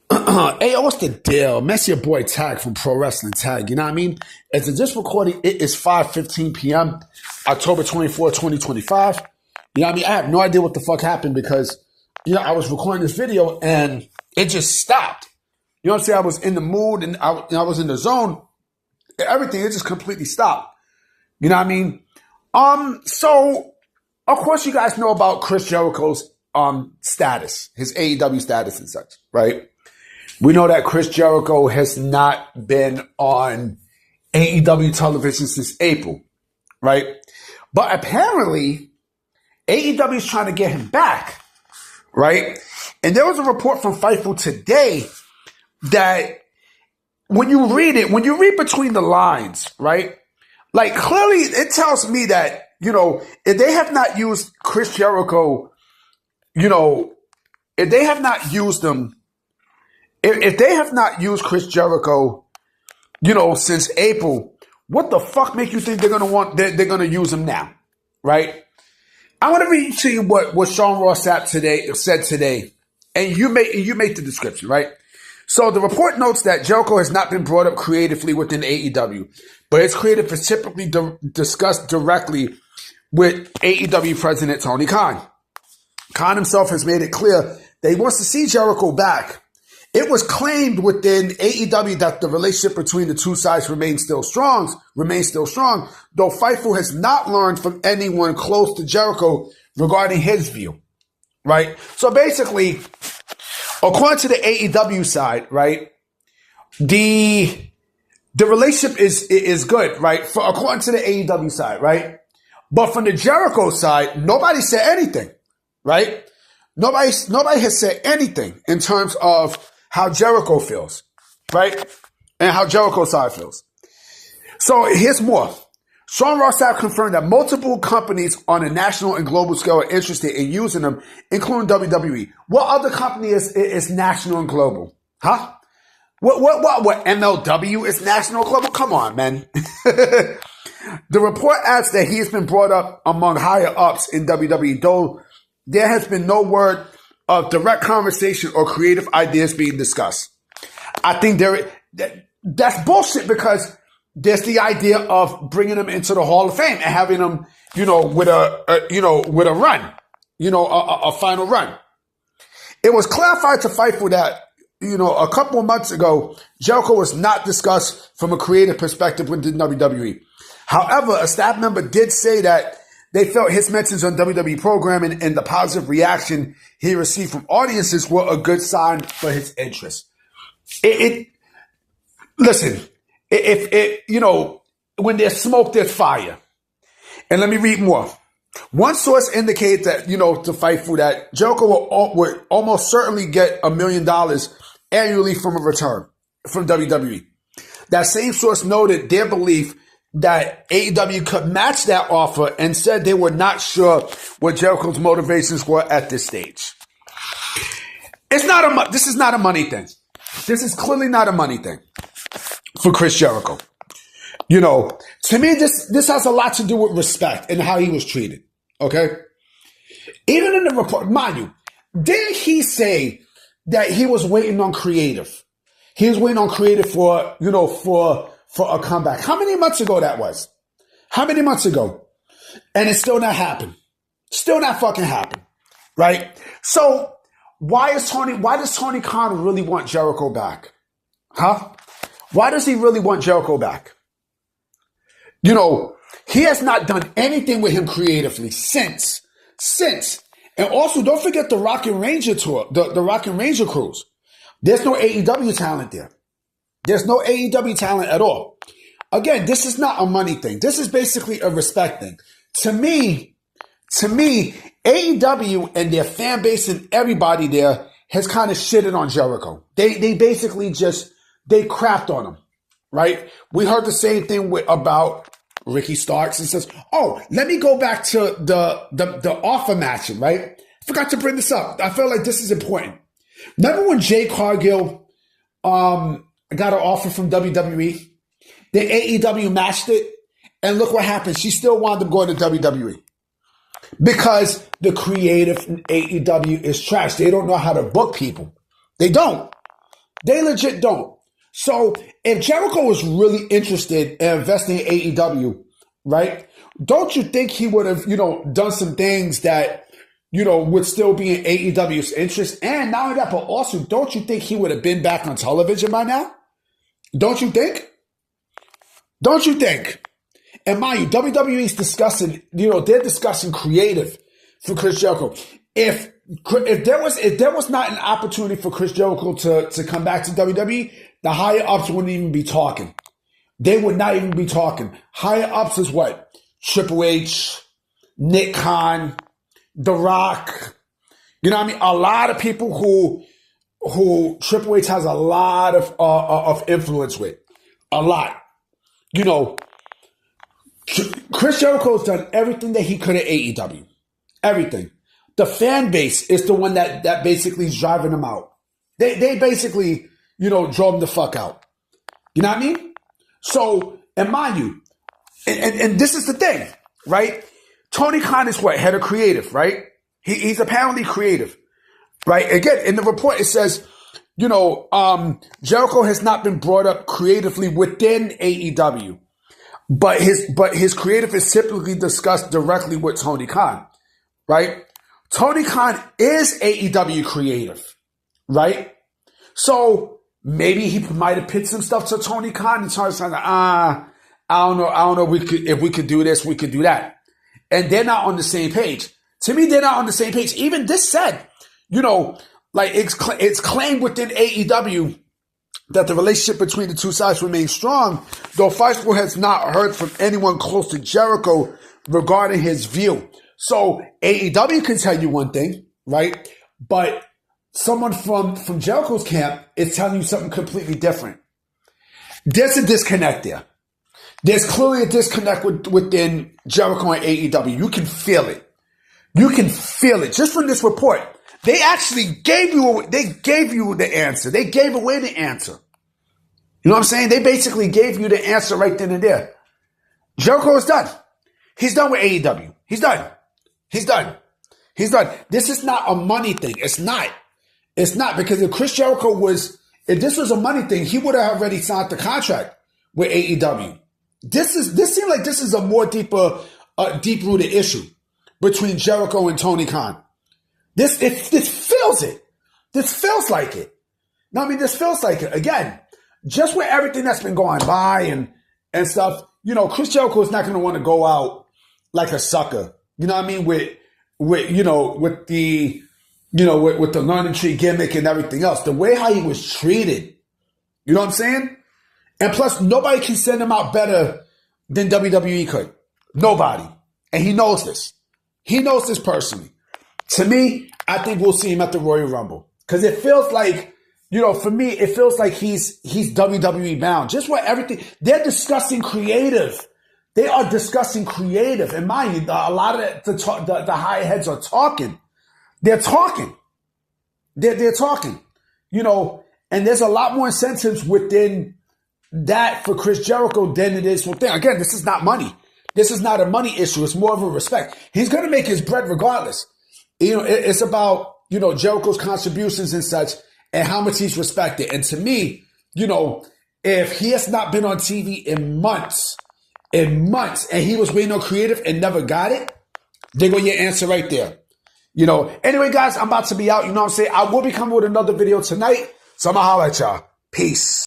Hey, what's the deal? Mess your boy Tag from Pro Wrestling Tag. You know what I mean? As of this recording, it is 5:15 p.m., October 24, 2025. You know what I mean? I have no idea what the fuck happened because, I was recording this video and it just stopped. You know what I'm saying? I was in the mood and I was in the zone. Everything, it just completely stopped. You know what I mean? So, of course, you guys know about Chris Jericho's status, his AEW status and such, right? We know that Chris Jericho has not been on AEW television since April, right? But apparently, AEW is trying to get him back, right? And there was a report from Fightful today that when you read between the lines, right? Like clearly it tells me that, if they have not used Chris Jericho, if they have not used him, if they have not used Chris Jericho, since April, what the fuck make you think they're gonna use him now, right? I want to read to you what Sean Ross Sapp said today, and you make the description, right? So the report notes that Jericho has not been brought up creatively within AEW, but his creative is typically discussed directly with AEW president Tony Khan. Khan himself has made it clear that he wants to see Jericho back. It was claimed within AEW that the relationship between the two sides remains still strong, though Fightful has not learned from anyone close to Jericho regarding his view, right? So basically, according to the AEW side, right, the relationship is good, right? According to the AEW side, right? But from the Jericho side, nobody said anything, right? Nobody has said anything in terms of how Jericho feels, right? And how Jericho's side feels. So here's more. Sean Ross Sapp confirmed that multiple companies on a national and global scale are interested in using them, including WWE. What other company is national and global? Huh? What MLW is national and global? Come on, man. The report adds that he has been brought up among higher ups in WWE, though there has been no word of direct conversation or creative ideas being discussed. I think that's bullshit because there's the idea of bringing him into the Hall of Fame and having him, with a run, a final run. It was clarified to Fightful that, a couple of months ago, Jericho was not discussed from a creative perspective within WWE. However, a staff member did say that they felt his mentions on WWE programming and the positive reaction he received from audiences were a good sign for his interest. Listen, when there's smoke, there's fire. And let me read more. One source indicated that, to Fightful that Jericho would almost certainly get $1 million annually from a return from WWE. That same source noted their belief that AEW could match that offer and said they were not sure what Jericho's motivations were at this stage. This is not a money thing. This is clearly not a money thing for Chris Jericho. To me, this has a lot to do with respect and how he was treated. Okay? Even in the report, mind you, didn't he say that he was waiting on creative? He was waiting on creative for a comeback. How many months ago that was? How many months ago? And it's still not happened. Still not fucking happened. Right? So why does Tony Khan really want Jericho back? Huh? Why does he really want Jericho back? He has not done anything with him creatively since. And also, don't forget the Rock and Ranger tour, the Rock and Ranger cruise. There's no AEW talent there. There's no AEW talent at all. Again, this is not a money thing. This is basically a respect thing. To me, AEW and their fan base and everybody there has kind of shitted on Jericho. They basically they crapped on him, right? We heard the same thing about Ricky Starks and says, oh, let me go back to the offer matching, right? I forgot to bring this up. I feel like this is important. Remember when Jay Cargill got an offer from WWE? The AEW matched it, and look what happened. She still wound up going to WWE. Because the creative in AEW is trash. They don't know how to book people. They don't. They legit don't. So if Jericho was really interested in investing in AEW, right? Don't you think he would have, done some things that, would still be in AEW's interest? And not only that, but also, don't you think he would have been back on television by now? Don't you think? Don't you think? And mind you, WWE's discussing, they're discussing creative for Chris Jericho. If there was not an opportunity for Chris Jericho to come back to WWE, the higher ups wouldn't even be talking. They would not even be talking. Higher ups is what? Triple H, Nick Khan, The Rock. You know what I mean? A lot of people who Triple H has a lot of influence with. A lot. Chris Jericho's done everything that he could at AEW. Everything. The fan base is the one that basically is driving him out. They basically, drove him the fuck out. You know what I mean? So, and mind you, and this is the thing, right? Tony Khan is what? Head of creative, right? He's apparently creative, right? Again, in the report, it says, Jericho has not been brought up creatively within AEW, but his creative is typically discussed directly with Tony Khan, right? Tony Khan is AEW creative, right? So maybe he might have pitched some stuff to Tony Khan, and Tony's like, I don't know, if we could do this, we could do that. And they're not on the same page. To me, they're not on the same page. Even this said, it's claimed within AEW that the relationship between the two sides remains strong, though Fightful has not heard from anyone close to Jericho regarding his view. So AEW can tell you one thing, right? But someone from Jericho's camp is telling you something completely different. There's a disconnect there. There's clearly a disconnect within Jericho and AEW. You can feel it. You can feel it. Just from this report, they actually gave you the answer. They gave away the answer. You know what I'm saying? They basically gave you the answer right then and there. Jericho is done. He's done with AEW. He's done. He's done. He's done. This is not a money thing. It's not. It's not, because if Chris Jericho if this was a money thing, he would have already signed the contract with AEW. This seems like this is a more deep-rooted issue between Jericho and Tony Khan. This feels it. This feels like it. No, I mean, this feels like it. Again, just with everything that's been going by and stuff, Chris Jericho is not going to want to go out like a sucker. You know what I mean? With the learning tree gimmick and everything else, the way how he was treated, you know what I'm saying? And plus, nobody can send him out better than WWE could. Nobody. And he knows this. He knows this personally. To me, I think we'll see him at the Royal Rumble. Because it feels like, for me, it feels like he's WWE bound. Just what everything, they're discussing creative. They are discussing creative. And mind you, a lot of the high heads are talking. They're talking. They're talking. And there's a lot more incentives within that for Chris Jericho than it is for them. Again, this is not money. This is not a money issue. It's more of a respect. He's going to make his bread regardless. It's about, Jericho's contributions and such and how much he's respected. And to me, if he has not been on TV in months, and he was waiting on creative and never got it, there go your answer right there. Anyway, guys, I'm about to be out. You know what I'm saying? I will be coming with another video tonight. So I'm going to holler at y'all. Peace.